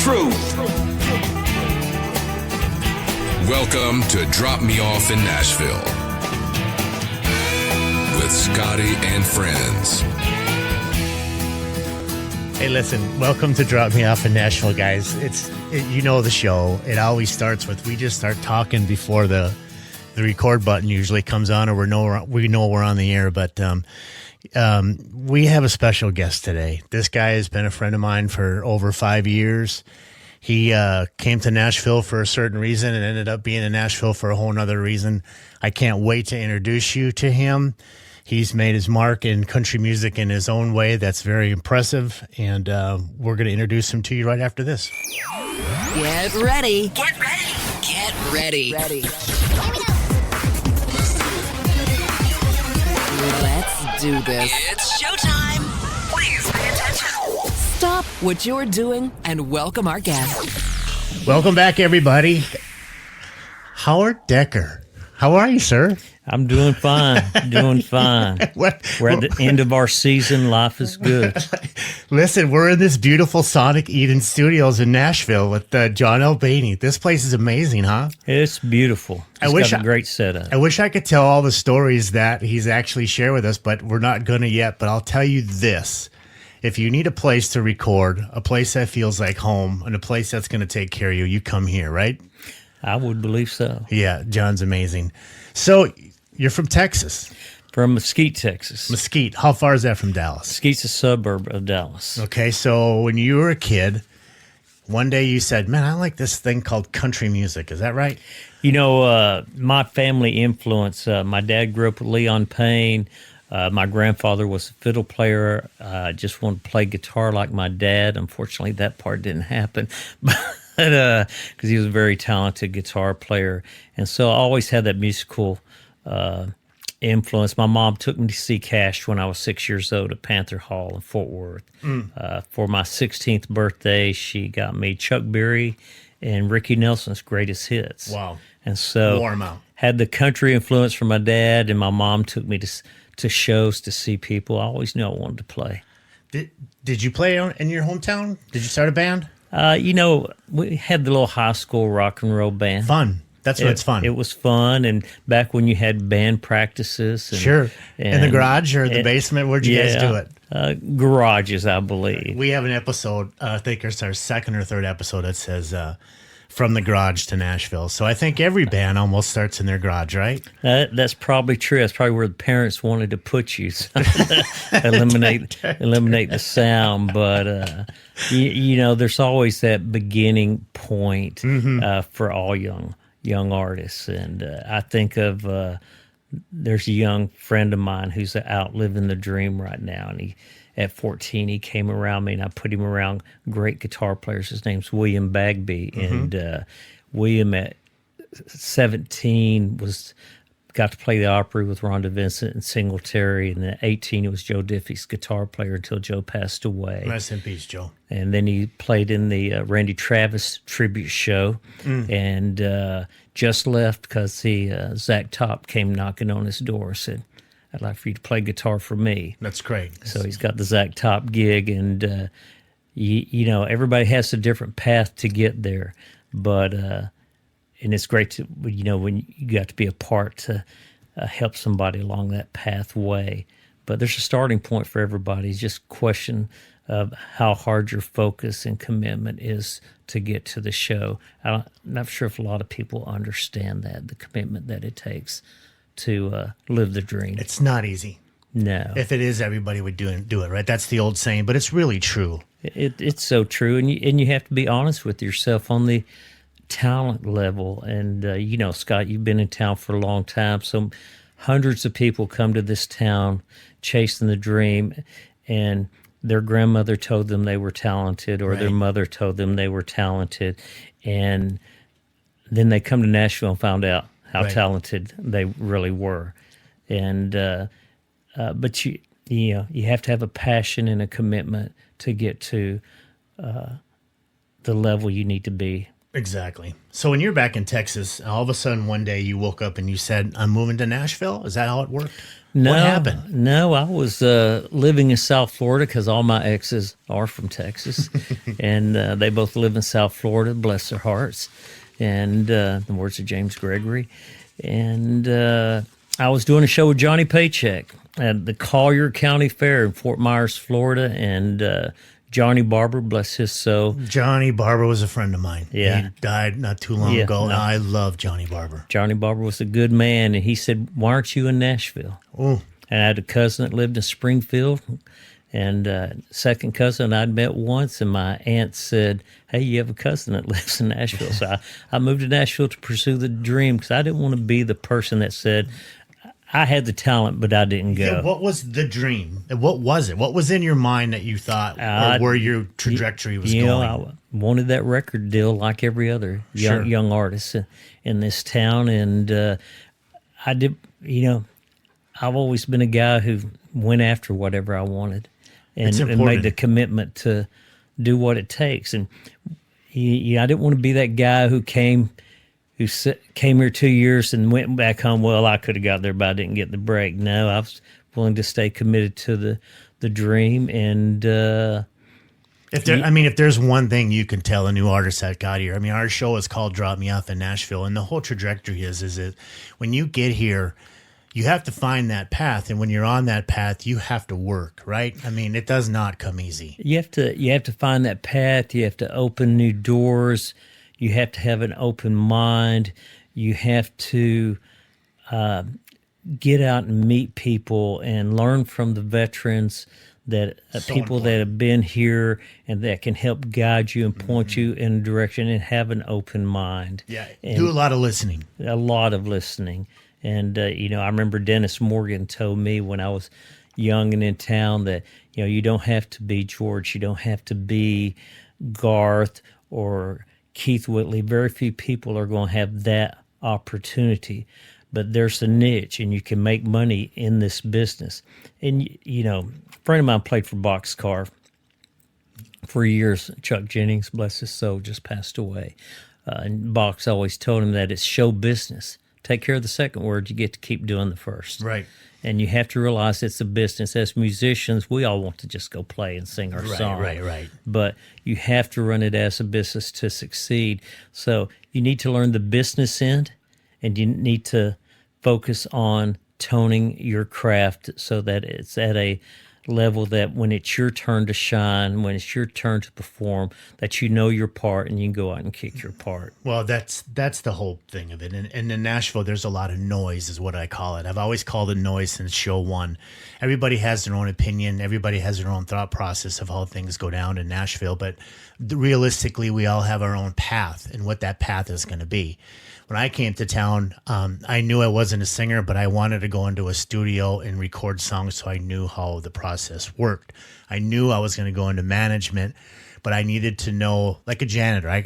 truth. Welcome to Drop Me Off in Nashville with Scotty and friends. Hey, listen, welcome to Drop Me Off in Nashville, guys. You know the show. It always starts with we just start talking before the record button usually comes on, or we know we're on the air. But we have a special guest today. This guy has been a friend of mine for over 5 years. He came to Nashville for a certain reason and ended up being in Nashville for a whole nother reason. I can't wait to introduce you to him. He's made his mark in country music in his own way. That's very impressive. And we're going to introduce him to you right after this. Get ready. Get ready. Get ready. Ready. Let's do this. It's showtime. Please pay attention. Stop what you're doing and welcome our guest. Welcome back, everybody. Howard Decker. How are you, sir? I'm doing fine. Doing fine. We're at the end of our season. Life is good. Listen, we're in this beautiful Sonic Eden Studios in Nashville with John Albany. This place is amazing, huh? It's beautiful. It's got a great setup. I wish I could tell all the stories that he's actually shared with us, but we're not going to yet. But I'll tell you this. If you need a place to record, a place that feels like home, and a place that's going to take care of you, you come here, right? I would believe so. Yeah, John's amazing. So you're from Texas. From Mesquite, Texas. Mesquite. How far is that from Dallas? Mesquite's a suburb of Dallas. Okay, so when you were a kid, one day you said, man, I like this thing called country music. Is that right? You know, my family influence, my dad grew up with Leon Payne. My grandfather was a fiddle player. I just wanted to play guitar like my dad. Unfortunately, that part didn't happen. Because he was a very talented guitar player. And so I always had that musical influence. My mom took me to see Cash when I was 6 years old at Panther Hall in Fort Worth. For my 16th birthday, she got me Chuck Berry and Ricky Nelson's greatest hits. Wow. And so warm out. Had the country influence from my dad, and my mom took me to shows to see people. I always knew I wanted to play. Did you play in your hometown? Did you start a band? You know, we had the little high school rock and roll band. Fun. That's when it's fun. It was fun, and back when you had band practices. And, sure. In the garage or the basement? Where'd you guys do it? Garages, I believe. We have an episode, I think it's our second or third episode, that says From the Garage to Nashville. So I think every band almost starts in their garage, right? That's probably true. That's probably where the parents wanted to put you. So eliminate the sound. But, you know, there's always that beginning point for all young artists. And I think of there's a young friend of mine who's out living the dream right now. And at 14, he came around me, and I put him around great guitar players. His name's William Bagby. And William at 17 got to play the Opry with Rhonda Vincent and Singletary. And at 18, it was Joe Diffie's guitar player until Joe passed away. Rest in peace, Joe. And then he played in the Randy Travis tribute show and just left because Zach Top came knocking on his door and said, I'd like for you to play guitar for me. That's great. So he's got the Zach Top gig, and, you know, everybody has a different path to get there. But, and it's great to, you know, when you got to be a part to help somebody along that pathway. But there's a starting point for everybody. It's just a question of how hard your focus and commitment is to get to the show. I'm not sure if a lot of people understand that, the commitment that it takes to live the dream. It's not easy. No. If it is, everybody would do it, right? That's the old saying, but it's really true. It's so true, and you have to be honest with yourself on the talent level. And, you know, Scott, you've been in town for a long time, so hundreds of people come to this town chasing the dream, and their grandmother told them they were talented, or their mother told them they were talented, and then they come to Nashville and found out how talented they really were. And but you know, you have to have a passion and a commitment to get to the level you need to be Exactly. So when you're back in Texas, all of a sudden one day you woke up and you said, "I'm moving to Nashville." Is that how it worked? No, What happened? No, I was living in South Florida because all my exes are from Texas, and they both live in South Florida. Bless their hearts. And the words of James Gregory. And I was doing a show with Johnny Paycheck at the Collier County Fair in Fort Myers, Florida, and Johnny Barber, bless his soul. Johnny Barber was a friend of mine. Yeah. He died not too long ago. No. I love Johnny Barber. Johnny Barber was a good man, and he said, "Why aren't you in Nashville?" Oh, And I had a cousin that lived in Springfield, and second cousin I'd met once, and my aunt said, "Hey, you have a cousin that lives in Nashville." So I moved to Nashville to pursue the dream because I didn't want to be the person that said, I had the talent, but I didn't go. yeah, what was the dream? What was it? What was in your mind that you thought or where your trajectory was going? I wanted that record deal like every other young artist in this town. And I did, I've always been a guy who went after whatever I wanted and made the commitment to do what it takes. And I didn't want to be that guy who came here 2 years and went back home. Well, I could have got there, but I didn't get the break. No, I was willing to stay committed to the dream. And if there's one thing you can tell a new artist that got here, our show is called "Drop Me Off in Nashville," and the whole trajectory is that when you get here, you have to find that path, and when you're on that path, you have to work. Right? It does not come easy. You have to find that path. You have to open new doors. You have to have an open mind. You have to get out and meet people and learn from the veterans, that people that have been here and that can help guide you and point you in a direction, and have an open mind. Yeah, and do a lot of listening. A lot of listening. And, I remember Dennis Morgan told me when I was young and in town that, you don't have to be George. You don't have to be Garth or Keith Whitley. Very few people are going to have that opportunity, but there's a niche and you can make money in this business. And, a friend of mine played for Boxcar for years. Chuck Jennings, bless his soul, just passed away. And Box always told him that it's show business. Take care of the second word, you get to keep doing the first. Right. And you have to realize it's a business. As musicians, we all want to just go play and sing our song. Right. But you have to run it as a business to succeed. So you need to learn the business end, and you need to focus on toning your craft so that it's at a level that when it's your turn to shine, when it's your turn to perform, that you know your part and you can go out and kick your part. Well, that's the whole thing of it. And in Nashville, there's a lot of noise is what I call it. I've always called it noise since show one. Everybody has their own opinion. Everybody has their own thought process of how things go down in Nashville. But realistically, we all have our own path and what that path is going to be. When I came to town, I knew I wasn't a singer, but I wanted to go into a studio and record songs, so I knew how the process worked. I knew I was going to go into management, but I needed to know, like a janitor. I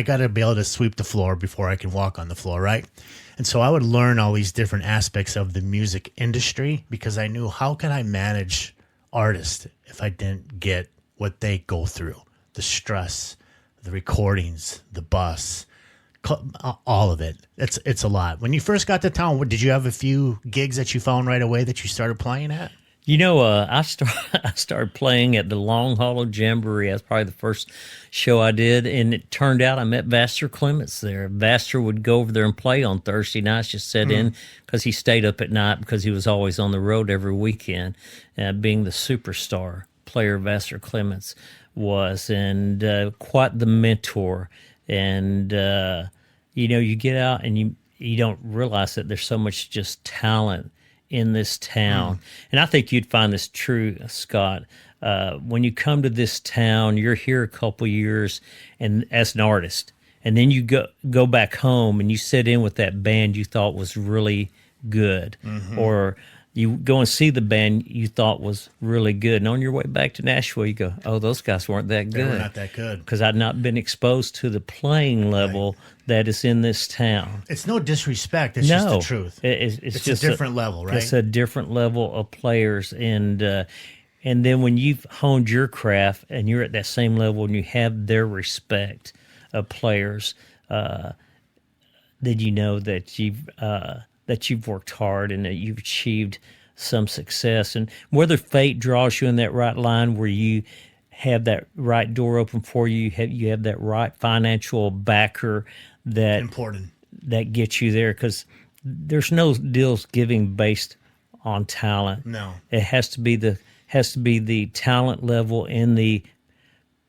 got to be able to sweep the floor before I can walk on the floor, right? And so I would learn all these different aspects of the music industry because I knew, how can I manage artists if I didn't get what they go through, the stress, the recordings, the bus, all of it. It's a lot. When you first got to town, did you have a few gigs that you found right away that you started playing at? I started playing at the Long Hollow Jamboree. That's probably the first show I did, and it turned out I met Vaster Clements there. Vaster would go over there and play on Thursday nights, just sit in, because he stayed up at night because he was always on the road every weekend, being the superstar player Vaster Clements was, and quite the mentor. And, you get out and you don't realize that there's so much just talent in this town. And I think you'd find this true, Scott. When you come to this town, you're here a couple years and as an artist, and then you go back home and you sit in with that band you thought was really good, or you go and see the band you thought was really good, and on your way back to Nashville, you go, "Oh, those guys weren't that good." They were not that good. Because I'd not been exposed to the playing level that is in this town. It's no disrespect. It's just the truth. It's just a different level, right? It's a different level of players, and then when you've honed your craft and you're at that same level and you have their respect, players, then you know that you've worked hard and that you've achieved some success. And whether fate draws you in that right line where you have that right door open for you, you have that right financial backer that Important. that gets you there, because there's no deals giving based on talent. No. It has to be the talent level and the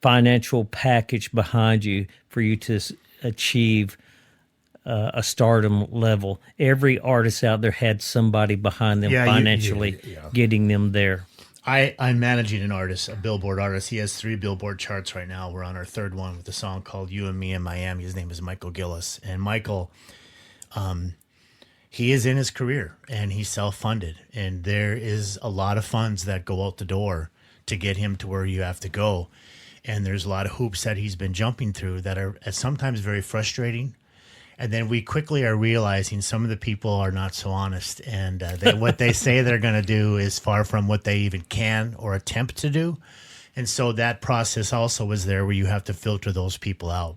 financial package behind you for you to achieve a stardom level. Every artist out there had somebody behind them financially getting them there. I'm managing an artist, a Billboard artist. He has 3 Billboard charts right now. We're on our 3rd one with a song called You and Me in Miami. His name is Michael Gillis. And Michael, he is in his career and he's self-funded. And there is a lot of funds that go out the door to get him to where you have to go. And there's a lot of hoops that he's been jumping through that are sometimes very frustrating. And then we quickly are realizing some of the people are not so honest. And what they say they're going to do is far from what they even can or attempt to do. And so that process also is there where you have to filter those people out.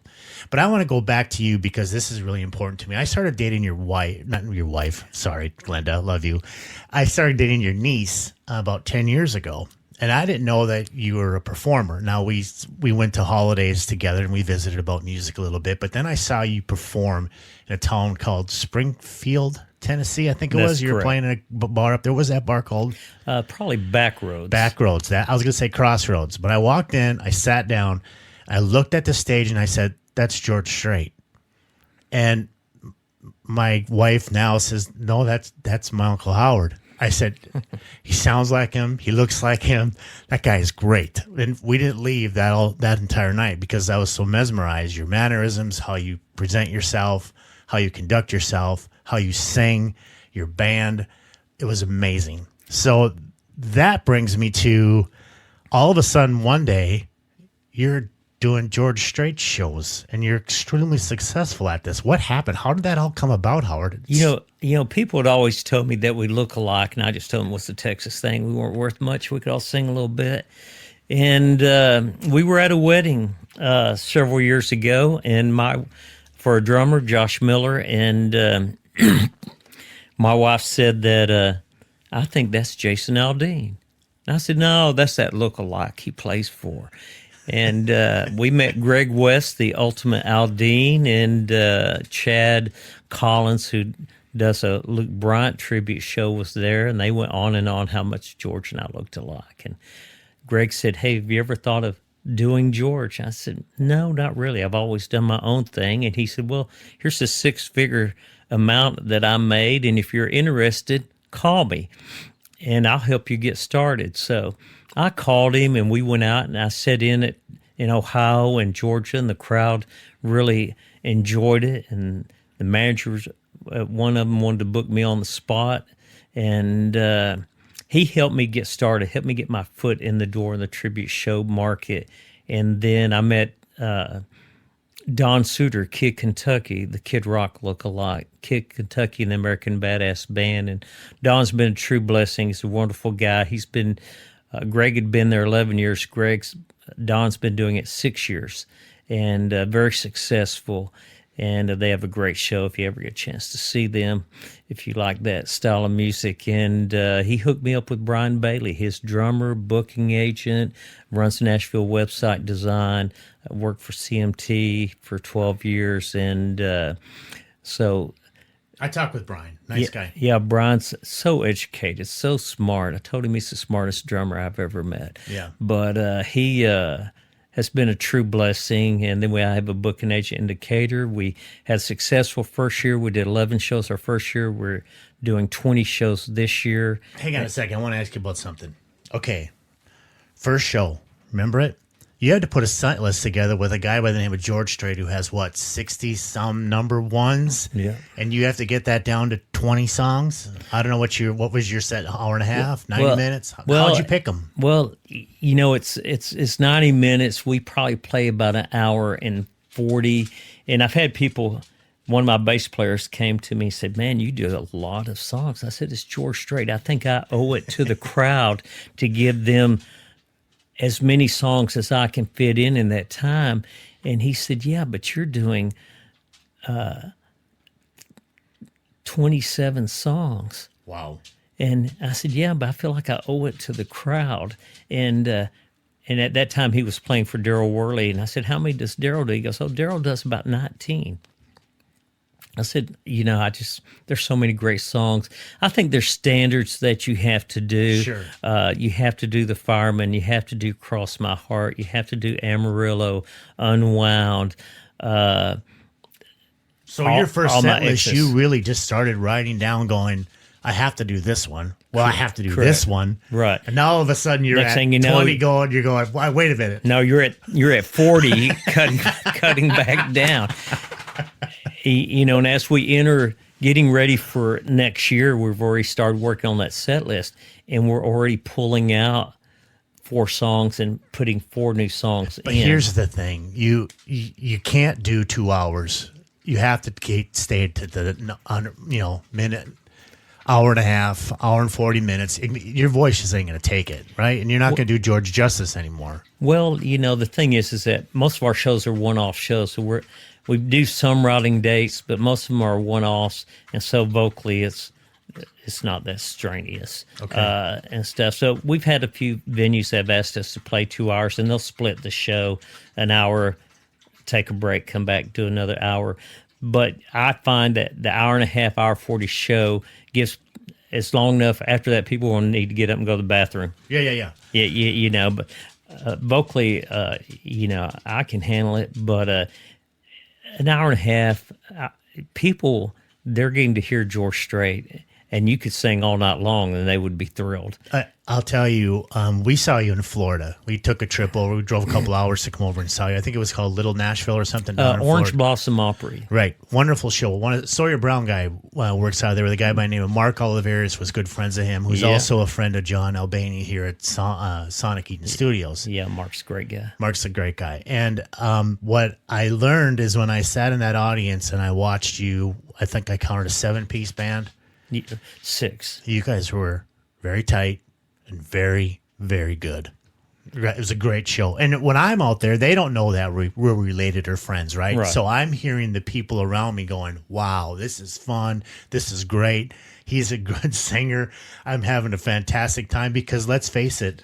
But I want to go back to you because this is really important to me. I started dating your wife, not your wife. Sorry, Glenda, love you. I started dating your niece about 10 years ago. And I didn't know that you were a performer. Now, we went to holidays together and we visited about music a little bit. But then I saw you perform in a town called Springfield, Tennessee, I think it was. You were playing in a bar up there. What was that bar called? Probably Backroads. Backroads. I was going to say Crossroads. But I walked in, I sat down, I looked at the stage and I said, that's George Strait. And my wife now says, no, that's my Uncle Howard. I said, he sounds like him. He looks like him. That guy is great. And we didn't leave that entire night because I was so mesmerized. Your mannerisms, how you present yourself, how you conduct yourself, how you sing, your band. It was amazing. So that brings me to all of a sudden one day you're doing George Strait shows and you're extremely successful at this. What happened? How did that all come about, Howard? You know, people had always told me that we look alike, and I just told them what's the Texas thing. We weren't worth much. We could all sing a little bit. And we were at a wedding several years ago, and for a drummer, Josh Miller, and my wife said that I think that's Jason Aldean. And I said, no, that's that look-alike he plays for. And we met Greg West, the ultimate Aldean, and Chad Collins, who does a Luke Bryant tribute show, was there, and they went on and on how much George and I looked alike. And Greg said, hey, have you ever thought of doing George? I said, no, not really. I've always done my own thing. And he said, well, here's a 6-figure amount that I made, and if you're interested, call me, and I'll help you get started. So I called him, and we went out, and I sat in Ohio and Georgia, and the crowd really enjoyed it. And the managers, one of them wanted to book me on the spot, and he helped me get started, helped me get my foot in the door in the tribute show market. And then I met Don Suter, Kid Kentucky, the Kid Rock look-alike, Kid Kentucky and the American Badass Band. And Don's been a true blessing. He's a wonderful guy. He's been Greg had been there 11 years. Don's been doing it 6 years, and very successful. And they have a great show if you ever get a chance to see them, if you like that style of music. And he hooked me up with Brian Bailey, his drummer, booking agent, runs Nashville website design, worked for CMT for 12 years. And so I talked with Brian. Nice guy. Yeah, Brian's so educated, so smart. I told him he's the smartest drummer I've ever met. Yeah. But he has been a true blessing. And then I have a booking agent in Decatur. We had a successful first year. We did 11 shows our first year. We're doing 20 shows this year. Hang on a second. I want to ask you about something. Okay. First show. Remember it? You had to put a set list together with a guy by the name of George Strait who has, 60-some number ones? Yeah. And you have to get that down to 20 songs? I don't know what was your set, hour and a half, 90 minutes? How'd you pick them? Well, it's 90 minutes. We probably play about an hour and 40. And I've had people, one of my bass players came to me and said, man, you do a lot of songs. I said, it's George Strait. I think I owe it to the crowd to give them as many songs as I can fit in that time. And he said, yeah, but you're doing 27 songs. Wow. And I said, yeah, but I feel like I owe it to the crowd. And at that time, he was playing for Daryl Worley. And I said, how many does Daryl do? He goes, oh, Daryl does about 19. I said, there's so many great songs. I think there's standards that you have to do. Sure. You have to do The Fireman. You have to do Cross My Heart. You have to do Amarillo, Unwound. So your first set list, you really just started writing down going, I have to do this one. Well, I have to do this one. Right. And now all of a sudden you're Next at thing you know, 20 going, you're going, wait a minute. No, you're at 40, cutting back down. And as we enter getting ready for next year, we've already started working on that set list, and we're already pulling out 4 songs and putting 4 new songs in. But here's the thing. You can't do 2 hours. You have to stay to the minute, hour and a half, hour and 40 minutes. Your voice just ain't going to take it, right? And you're not going to do George justice anymore. Well, the thing is that most of our shows are one-off shows, so we do some routing dates, but most of them are one-offs, and so vocally it's not that strenuous and stuff. So we've had a few venues that have asked us to play 2 hours, and they'll split the show an hour, take a break, come back, do another hour. But I find that the hour and a half, hour 40 show gives it's long enough. After that, people will need to get up and go to the bathroom. Yeah. But vocally, I can handle it, but an hour and a half, people, they're getting to hear George Strait, and you could sing all night long, and they would be thrilled. I'll tell you, we saw you in Florida. We took a trip over. We drove a couple hours to come over and saw you. I think it was called Little Nashville or something. Down in Orange Florida. Blossom Opry. Right. Wonderful show. Sawyer Brown guy works out there with a guy by the name of Mark Oliveris, was good friends of him, who's also a friend of John Albany here at Sonic Eaton Studios. Yeah, Mark's a great guy. Mark's a great guy. And what I learned is when I sat in that audience and I watched you, I think I counted a 7-piece band. 6. You guys were very tight and very, very good. It was a great show. And when I'm out there, they don't know that we're related or friends, right? So I'm hearing the people around me going, wow, this is fun. This is great. He's a good singer. I'm having a fantastic time because let's face it,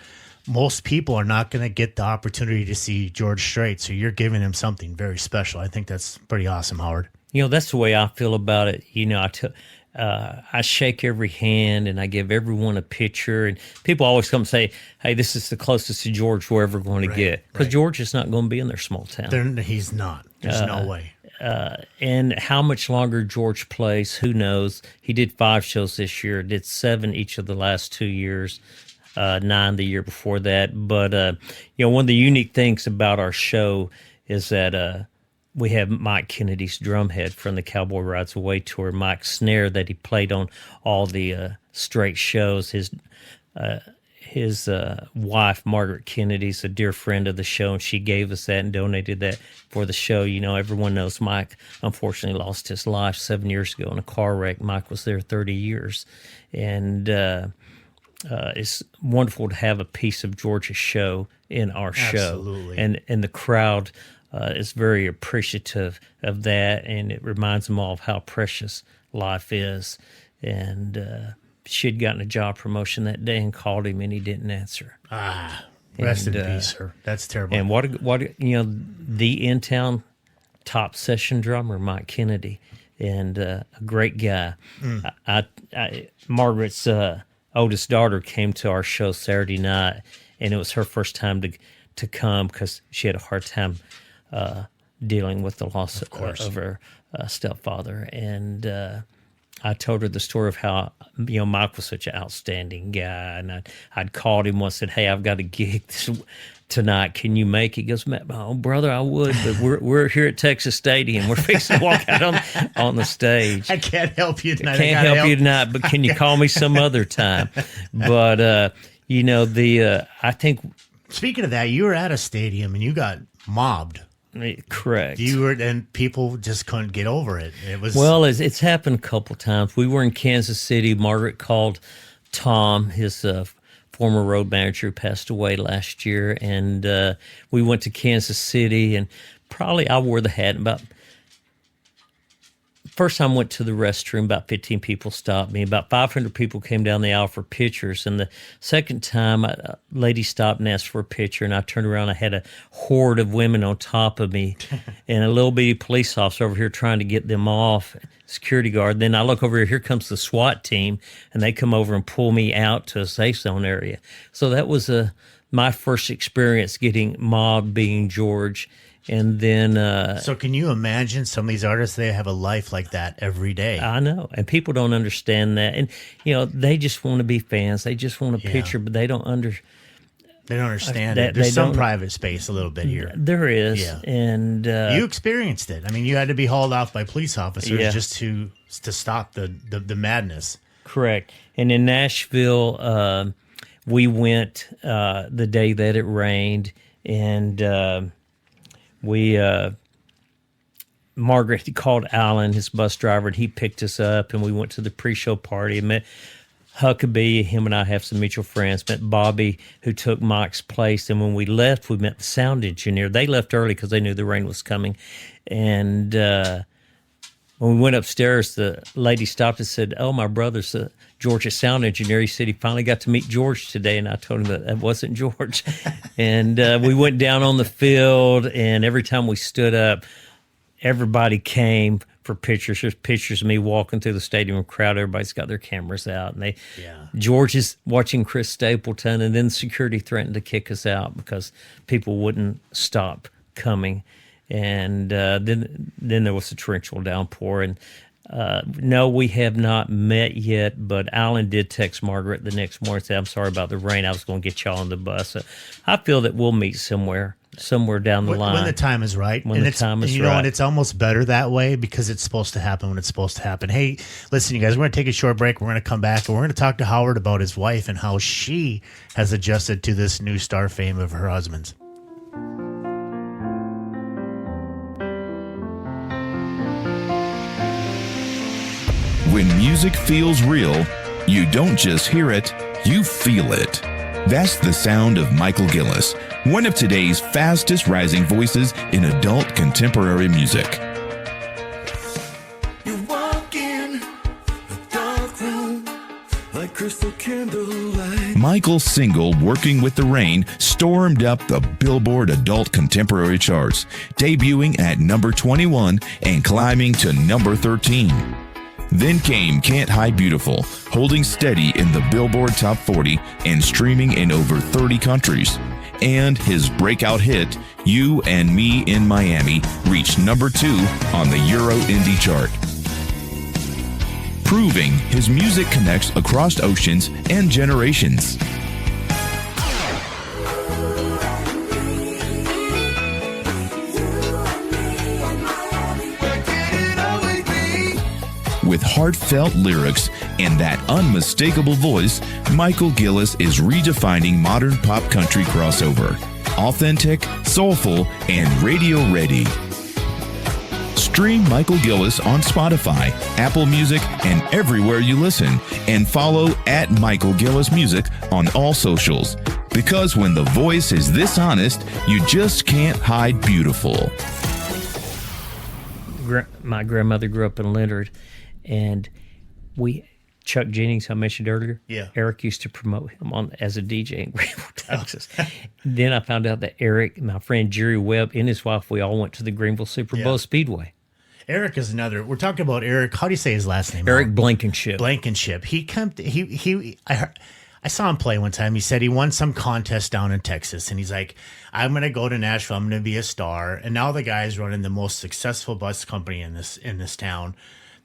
most people are not going to get the opportunity to see George Strait. So you're giving him something very special. I think that's pretty awesome, Howard. That's the way I feel about it. I shake every hand and I give everyone a picture, and people always come and say, hey, this is the closest to George we're ever going to get, because George is not going to be in their small town. He's not. There's no way. And how much longer George plays, who knows? He did 5 shows this year, did 7 each of the last 2 years, 9 the year before that. But one of the unique things about our show is that we have Mike Kennedy's drumhead from the Cowboy Rides Away tour, Mike Snare, that he played on all the Strait shows. His wife, Margaret Kennedy's a dear friend of the show, and she gave us that and donated that for the show. Everyone knows Mike unfortunately lost his life 7 years ago in a car wreck. Mike was there 30 years. And it's wonderful to have a piece of George's show in our show. Absolutely. And the crowd is very appreciative of that, and it reminds them all of how precious life is. And she had gotten a job promotion that day and called him, and he didn't answer. Rest in peace, sir. That's terrible. And what the in-town top session drummer, Mike Kennedy, and a great guy. Margaret's oldest daughter came to our show Saturday night, and it was her first time to come because she had a hard time dealing with the loss of her stepfather. And I told her the story of how Mike was such an outstanding guy, and I'd called him once and said, "Hey, I've got a gig tonight. Can you make it?" He goes, "Oh, brother, I would, but we're here at Texas Stadium. We're fixing to walk out on the stage. I can't help you tonight. I can't help you tonight, but can you call me some other time?" But I think. Speaking of that, you were at a stadium and you got mobbed. Correct. And people just couldn't get over it. It was it's happened a couple of times. We were in Kansas City. Margaret called Tom, his former road manager who passed away last year, and we went to Kansas City, and probably I wore the hat. About first time I went to the restroom, about 15 people stopped me. About 500 people came down the aisle for pictures, and the second time a lady stopped and asked for a picture, and I turned around. I had a horde of women on top of me, and a little bitty police officer over here trying to get them off. Security guard. Then I look over here comes the SWAT team, and they come over and pull me out to a safe zone area. So that was my first experience getting mobbed, being George. And then so can you imagine some of these artists, they have a life like that every day? I know, and people don't understand that. And they just want to be fans. They just want a picture, but they don't understand it. There's some private space a little bit here. There is. Yeah. And you experienced it. I mean, you had to be hauled off by police officers just to stop the madness. Correct. And in Nashville, we went the day that it rained, and Margaret called Alan, his bus driver, and he picked us up, and we went to the pre-show party and met Huckabee. Him and I have some mutual friends. Met Bobby, who took Mike's place. And when we left, we met the sound engineer. They left early because they knew the rain was coming. And when we went upstairs, the lady stopped and said, "Oh, my brother's George's sound engineer." He said he finally got to meet George today. And I told him that wasn't George. And we went down on the field, and every time we stood up, everybody came for pictures. There's pictures of me walking through the stadium crowd. Everybody's got their cameras out, and George is watching Chris Stapleton, and then security threatened to kick us out because people wouldn't stop coming. And then there was a torrential downpour, and no, we have not met yet, but Alan did text Margaret the next morning and say, "I'm sorry about the rain. I was going to get y'all on the bus." So I feel that we'll meet somewhere down the line. When the time is right. When the time is right. And it's almost better that way because it's supposed to happen when it's supposed to happen. Hey, listen, you guys, we're going to take a short break. We're going to come back, and we're going to talk to Howard about his wife and how she has adjusted to this new star fame of her husband's. When music feels real, you don't just hear it, you feel it. That's the sound of Michael Gillis, one of today's fastest rising voices in adult contemporary music. You walk in a dark room like crystal candlelight. Michael's single, Working with the Rain, stormed up the Billboard Adult Contemporary charts, debuting at number 21 and climbing to number 13. Then came Can't Hide Beautiful, holding steady in the Billboard Top 40 and streaming in over 30 countries. And his breakout hit, You and Me in Miami, reached number 2 on the Euro Indie chart. Proving his music connects across oceans and generations. With heartfelt lyrics and that unmistakable voice, Michael Gillis is redefining modern pop country crossover. Authentic, soulful, and radio ready. Stream Michael Gillis on Spotify, Apple Music, and everywhere you listen. And follow at Michael Gillis Music on all socials. Because when the voice is this honest, you just can't hide beautiful. My grandmother grew up in Leonard. And Chuck Jennings, I mentioned earlier, Eric used to promote him as a DJ in Greenville, Texas. Then I found out that Eric, my friend Jerry Webb, and his wife, we all went to the Greenville Super Bowl Speedway. Eric is another. We're talking about Eric. How do you say his last name? Eric Blankenship. Blankenship. I saw him play one time. He said he won some contest down in Texas, and he's like, "I'm going to go to Nashville. I'm going to be a star." And now the guy's running the most successful bus company in this town.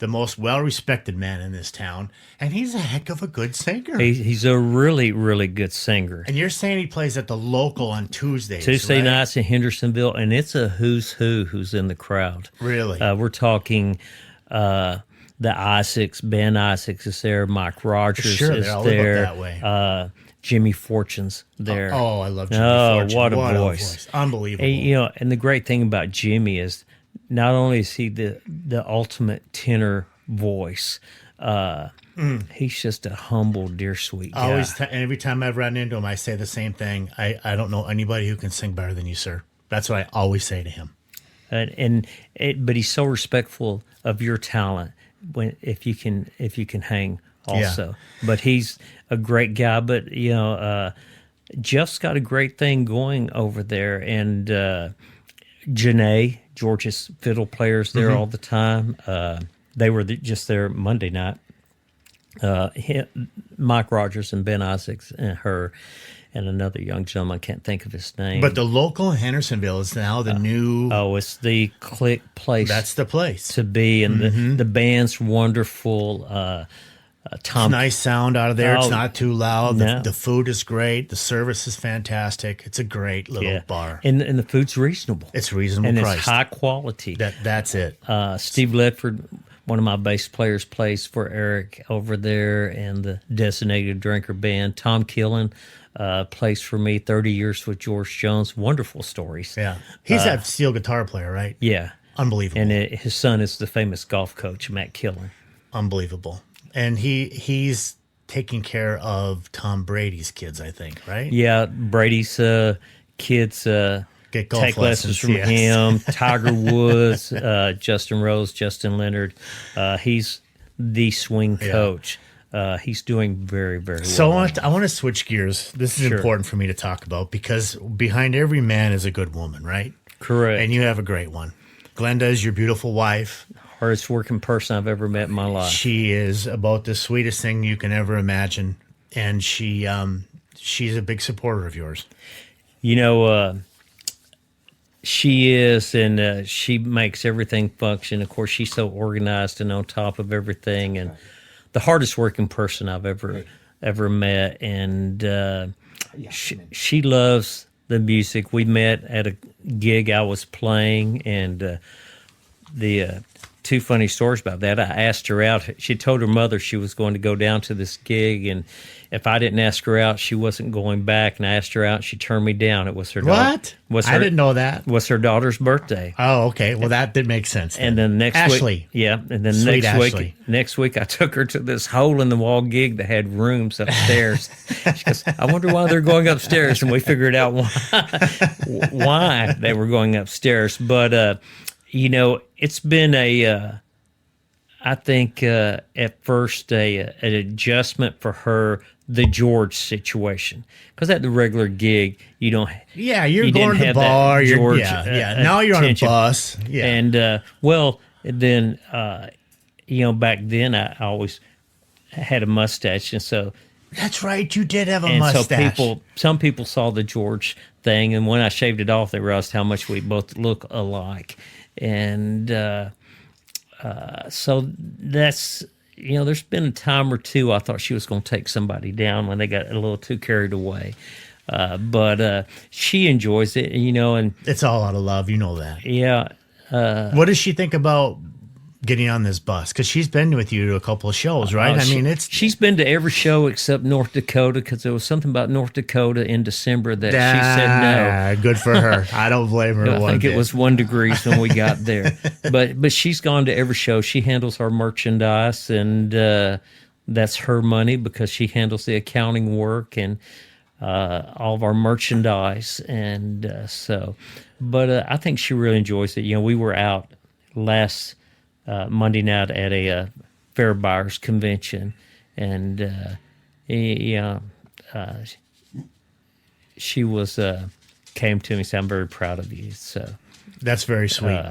The most well-respected man in this town, and he's a heck of a good singer. He's a really, really good singer. And you're saying he plays at the local on Tuesdays, Tuesday right? nights in Hendersonville, and it's a who's in the crowd. Really? We're talking the Isaacs, Ben Isaacs is there, Mike Rogers sure, is they're all there. that way. Jimmy Fortune's there. Oh, I love Jimmy Fortune. What a voice. Unbelievable. And the great thing about Jimmy is not only is he the ultimate tenor voice, He's just a humble, dear, sweet guy. Every time I've run into him, I say the same thing. I don't know anybody who can sing better than you, sir. That's what I always say to him. But he's so respectful of your talent if you can hang also. Yeah. But he's a great guy. But Jeff's got a great thing going over there, and Janae, George's fiddle players, there all the time. They were just there Monday night. Mike Rogers and Ben Isaacs and her and another young gentleman, I can't think of his name. But the local Hendersonville is now the new... it's the click place. That's the place. To be, and the band's wonderful. Tom, nice sound out of there. It's not too loud. No. The food is great. The service is fantastic. It's a great little bar. And the food's reasonable. It's reasonable and priced. It's high quality. That's it. Steve Ledford, one of my bass players, plays for Eric over there and the Designated Drinker Band. Tom Killen plays for me, 30 years with George Jones. Wonderful stories. Yeah. He's that steel guitar player, right? Yeah. Unbelievable. And his son is the famous golf coach, Matt Killen. Unbelievable. And he's taking care of Tom Brady's kids, I think, right? Yeah, Brady's kids get golf take lessons from him. Tiger Woods, Justin Rose, Justin Leonard. He's the swing coach. He's doing very, very well. So I want to switch gears. This is important for me to talk about because behind every man is a good woman, right? Correct. And you have a great one. Glenda is your beautiful wife. Hardest working person I've ever met in my life. She is about the sweetest thing you can ever imagine, and she's a big supporter of yours. She is, and she makes everything function. Of course, she's so organized and on top of everything, and the hardest working person I've ever met. And she loves the music. We met at a gig I was playing, and the two funny stories about that. I asked her out. She told her mother she was going to go down to this gig, and if I didn't ask her out, she wasn't going back. And I asked her out, and she turned me down. It was her I didn't know that. Was her daughter's birthday. Oh, okay. Well, that did make sense. Then. And then next Ashley. week, and then next week, I took her to this hole in the wall gig that had rooms upstairs. She goes, I wonder why they're going upstairs, and we figured out why they were going upstairs. But it's been I think at first an adjustment for her, the George situation, because at the regular gig you don't. Yeah, you're going to the bar. George, now you're attention. On a bus. Yeah, and then back then I always had a mustache, and so. That's right, you did have a mustache. So some people saw the George thing, and when I shaved it off, they realized how much we both look alike. And so that's, there's been a time or two I thought she was going to take somebody down when they got a little too carried away. But she enjoys it, and it's all out of love, you know that. Yeah. What does she think about getting on this bus? Because she's been with you to a couple of shows, right? She's been to every show except North Dakota, because there was something about North Dakota in December that she said no. Good for her. I don't blame her. I think it was 1 degree when we got there. But she's gone to every show. She handles our merchandise, and that's her money because she handles the accounting work and all of our merchandise. And but I think she really enjoys it. We were out last Monday night at a fair buyers convention, and she was came to me and said, "I'm very proud of you." So that's very sweet.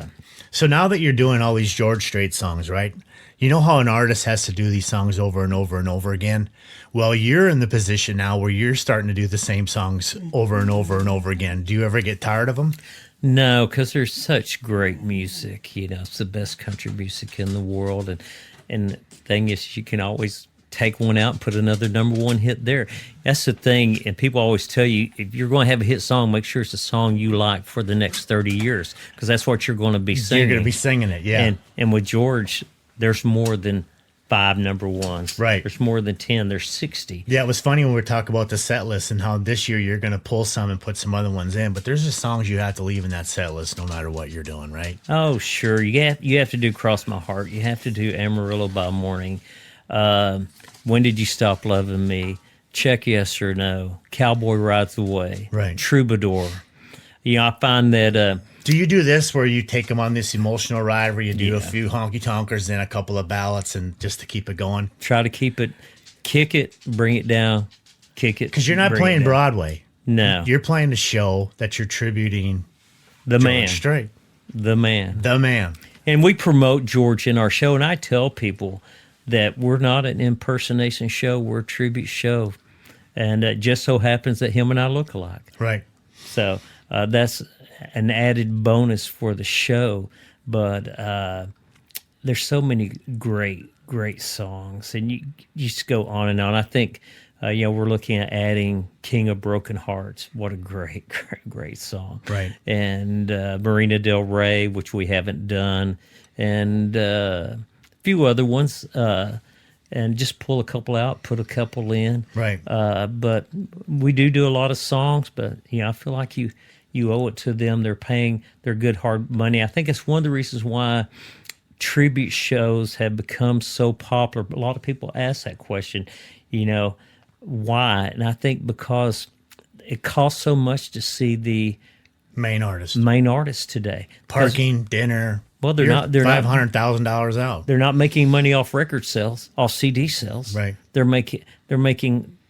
So now that you're doing all these George Strait songs, right? You know how an artist has to do these songs over and over and over again? Well, you're in the position now where you're starting to do the same songs over and over and over again. Do you ever get tired of them? No, because there's such great music. It's the best country music in the world. And the thing is, you can always take one out and put another number one hit there. That's the thing. And people always tell you, if you're going to have a hit song, make sure it's a song you like for the next 30 years, because that's what you're going to be singing. You're going to be singing it, yeah. And with George, there's more than 5 number ones. Right. There's more than 10. There's 60. Yeah, it was funny when we were talking about the set list and how this year you're going to pull some and put some other ones in, but there's just songs you have to leave in that set list no matter what you're doing, right? Oh, sure. You have to do Cross My Heart. You have to do Amarillo by Morning. When Did You Stop Loving Me? Check Yes or No. Cowboy Rides Away. Right. Troubadour. I find that. Do you do this where you take them on this emotional ride where you do a few honky-tonkers and a couple of ballads and just to keep it going? Try to keep it, kick it, bring it down, kick it. Because you're not playing Broadway. No. You're playing a show that you're tributing the man. George Strait. The man. The man. And we promote George in our show, and I tell people that we're not an impersonation show, we're a tribute show. And it just so happens that him and I look alike. Right. So that's an added bonus for the show. But there's so many great songs, and you just go on and on. I think, we're looking at adding King of Broken Hearts. What a great song. Right. And Marina Del Rey, which we haven't done, and a few other ones. And just pull a couple out, put a couple in. Right. But we do a lot of songs, but I feel like you owe it to them. They're paying their good hard money. I think it's one of the reasons why tribute shows have become so popular. A lot of people ask that question, why? And I think because it costs so much to see the main artist today. Parking, dinner. Well, they're not $500,000 out. They're not making money off record sales, off CD sales. Right. They're making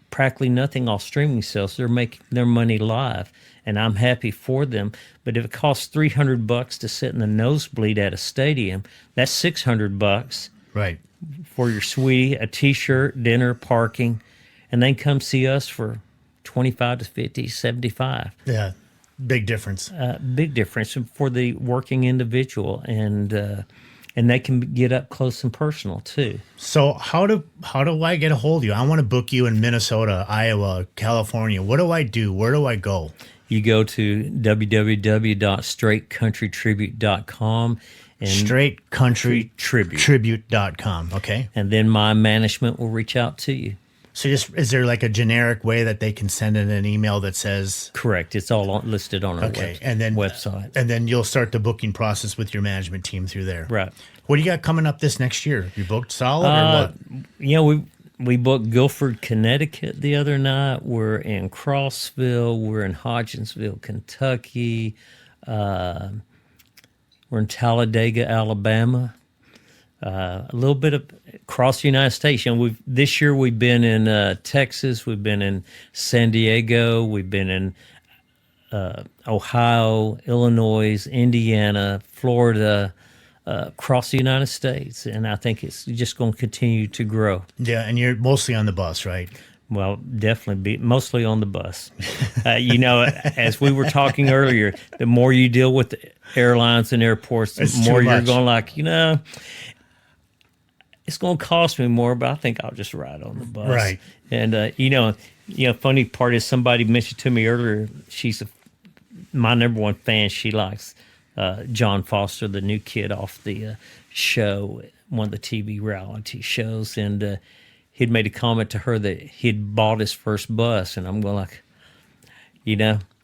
practically nothing off streaming sales. They're making their money live, and I'm happy for them. But if it costs $300 to sit in the nosebleed at a stadium, that's $600. Right. For your sweetie, a T-shirt, dinner, parking, and then come see us for $25 to $50, $75. Yeah. Big difference. Big difference for the working individual, and they can get up close and personal too. So how do I get a hold of you? I want to book you in Minnesota, Iowa, California. What do I do? Where do I go? You go to www.straightcountrytribute.com and straightcountrytribute.com. Okay. And then my management will reach out to you. So is there like a generic way that they can send in an email that says? Correct. It's all listed on our website. And then you'll start the booking process with your management team through there. Right. What do you got coming up this next year? You booked solid or what? We booked Guilford, Connecticut the other night. We're in Crossville. We're in Hodgensville, Kentucky. We're in Talladega, Alabama. A little bit of across the United States. This year we've been in Texas, we've been in San Diego, we've been in Ohio, Illinois, Indiana, Florida, across the United States, and I think it's just going to continue to grow. Yeah, and you're mostly on the bus, right? Well, definitely mostly on the bus. As we were talking earlier, the more you deal with airlines and airports, the more you're going like, it's going to cost me more, but I think I'll just ride on the bus. Right. And, funny part is somebody mentioned to me earlier, she's my number one fan. She likes John Foster, the new kid off the show, one of the TV reality shows. And he'd made a comment to her that he'd bought his first bus. And I'm going like,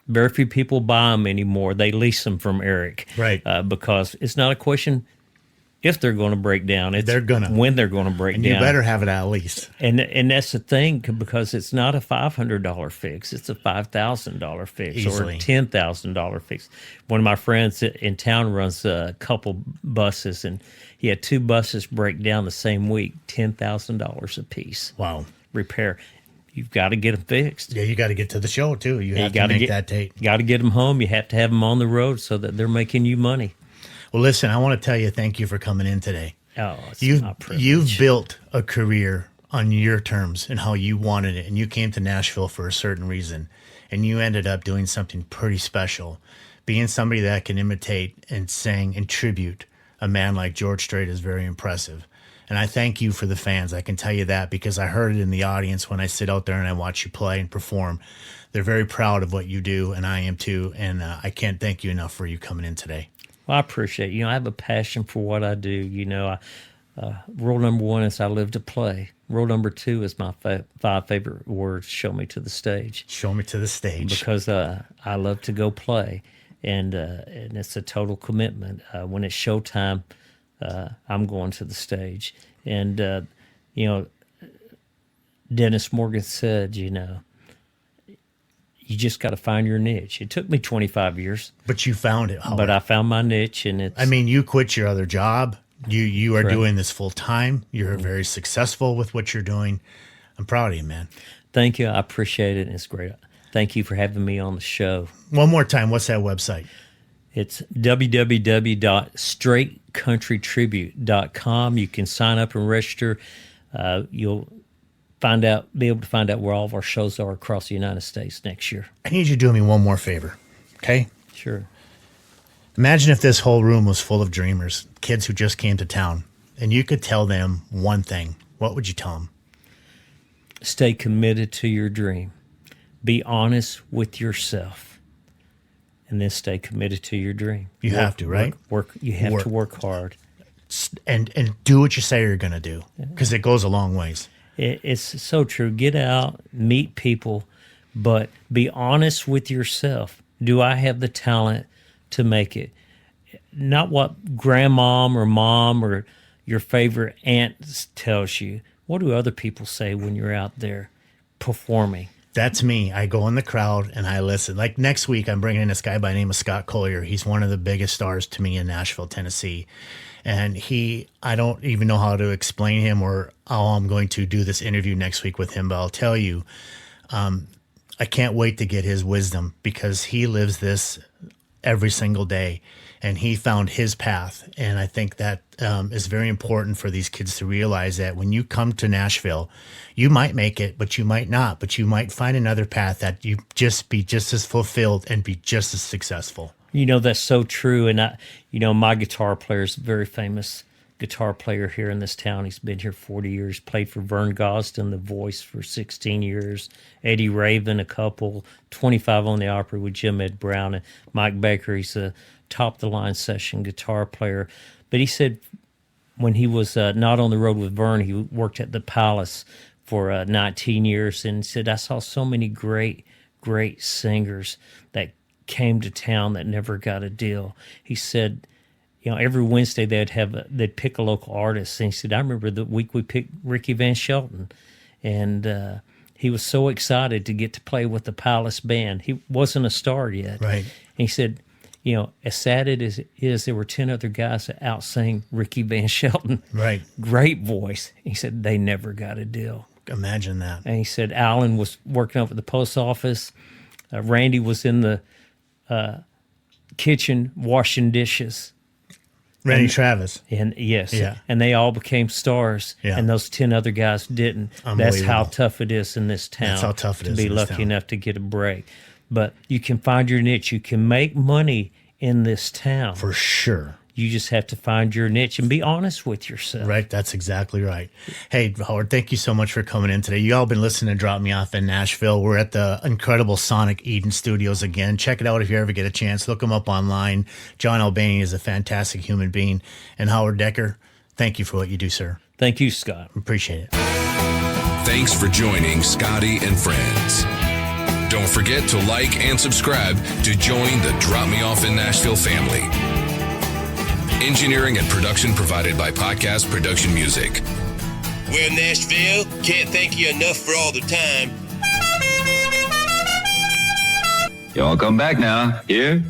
very few people buy them anymore. They lease them from Eric. Right. Because it's not a question if they're going to break down. It's when they're going to break down. You better have it at least. And that's the thing, because it's not a $500 fix. It's a $5,000 fix. Easily. Or a $10,000 fix. One of my friends in town runs a couple buses, and he had two buses break down the same week, $10,000 a piece. Wow. Repair. You've got to get them fixed. Yeah, you got to get to the show, too. You have to make that date. You got to get them home. You have to have them on the road so that they're making you money. Well, listen, I want to tell you thank you for coming in today. Oh, it's my privilege. You've built a career on your terms and how you wanted it, and you came to Nashville for a certain reason, and you ended up doing something pretty special, being somebody that can imitate and sing and tribute a man like George Strait is very impressive. And I thank you for the fans. I can tell you that because I heard it in the audience when I sit out there and I watch you play and perform. They're very proud of what you do, and I am too, and I can't thank you enough for you coming in today. Well, I appreciate it. I have a passion for what I do. Rule number one is I live to play. Rule number two is my 5 favorite words: show me to the stage. Show me to the stage. Because I love to go play, and it's a total commitment. When it's showtime, I'm going to the stage. And, Dennis Morgan said, you just got to find your niche. It took me 25 years. But you found it, Howard. But I found my niche, and it's... I mean, you quit your other job. You are Correct. doing this full time. You're very successful with what you're doing. I'm proud of you, man. Thank you. I appreciate it. It's great. Thank you for having me on the show. One more time, what's that website? It's www.straightcountrytribute.com. You can sign up and register. You'll be able to find out where all of our shows are across the United States next year. I need you to do me one more favor, okay? Sure. Imagine if this whole room was full of dreamers, kids who just came to town, and you could tell them one thing. What would you tell them? Stay committed to your dream. Be honest with yourself. And then stay committed to your dream. You have to, right? You have to work hard. And do what you say you're going to do, because it goes a long ways. It's so true. Get out, meet people, but be honest with yourself. Do I have the talent to make it? Not what grandmom or mom or your favorite aunt tells you. What do other people say when you're out there performing? That's me. I go in the crowd and I listen. Like next week, I'm bringing in this guy by the name of Scott Collier. He's one of the biggest stars to me in Nashville, Tennessee. And I don't even know how to explain him or how I'm going to do this interview next week with him, but I'll tell you, I can't wait to get his wisdom, because he lives this every single day and he found his path. And I think that is very important for these kids to realize that when you come to Nashville, you might make it, but you might not, but you might find another path that you just be just as fulfilled and be just as successful. That's so true. And my guitar player is a very famous guitar player here in this town. He's been here 40 years, played for Vern Gosdin, The Voice, for 16 years, Eddie Raven, a couple, 25 on the Opry with Jim Ed Brown, and Mike Baker. He's a top-of-the-line session guitar player. But he said when he was not on the road with Vern, he worked at the Palace for 19 years, and said, I saw so many great singers that came to town that never got a deal. He said, every Wednesday they'd pick a local artist. And he said, I remember the week we picked Ricky Van Shelton, and he was so excited to get to play with the Palace Band. He wasn't a star yet. Right. And he said, as sad as it is, there were 10 other guys that out-sang Ricky Van Shelton. Right. Great voice. He said they never got a deal. Imagine that. And he said Alan was working up at the post office. Randy was in the kitchen washing dishes. Randy Travis. And yes. Yeah. And they all became stars. Yeah. And those 10 other guys didn't. That's how tough it is in this town. That's how tough it is to be lucky enough to get a break. But you can find your niche. You can make money in this town. For sure. You just have to find your niche and be honest with yourself. Right. That's exactly right. Hey, Howard, thank you so much for coming in today. You all been listening to Drop Me Off in Nashville. We're at the incredible Sonic Eden Studios again. Check it out if you ever get a chance. Look them up online. John Albany is a fantastic human being. And Howard Decker, thank you for what you do, sir. Thank you, Scott. Appreciate it. Thanks for joining Scotty and Friends. Don't forget to like and subscribe to join the Drop Me Off in Nashville family. Engineering and production provided by Podcast Production Music. Well, Nashville, can't thank you enough for all the time. Y'all come back now. Here?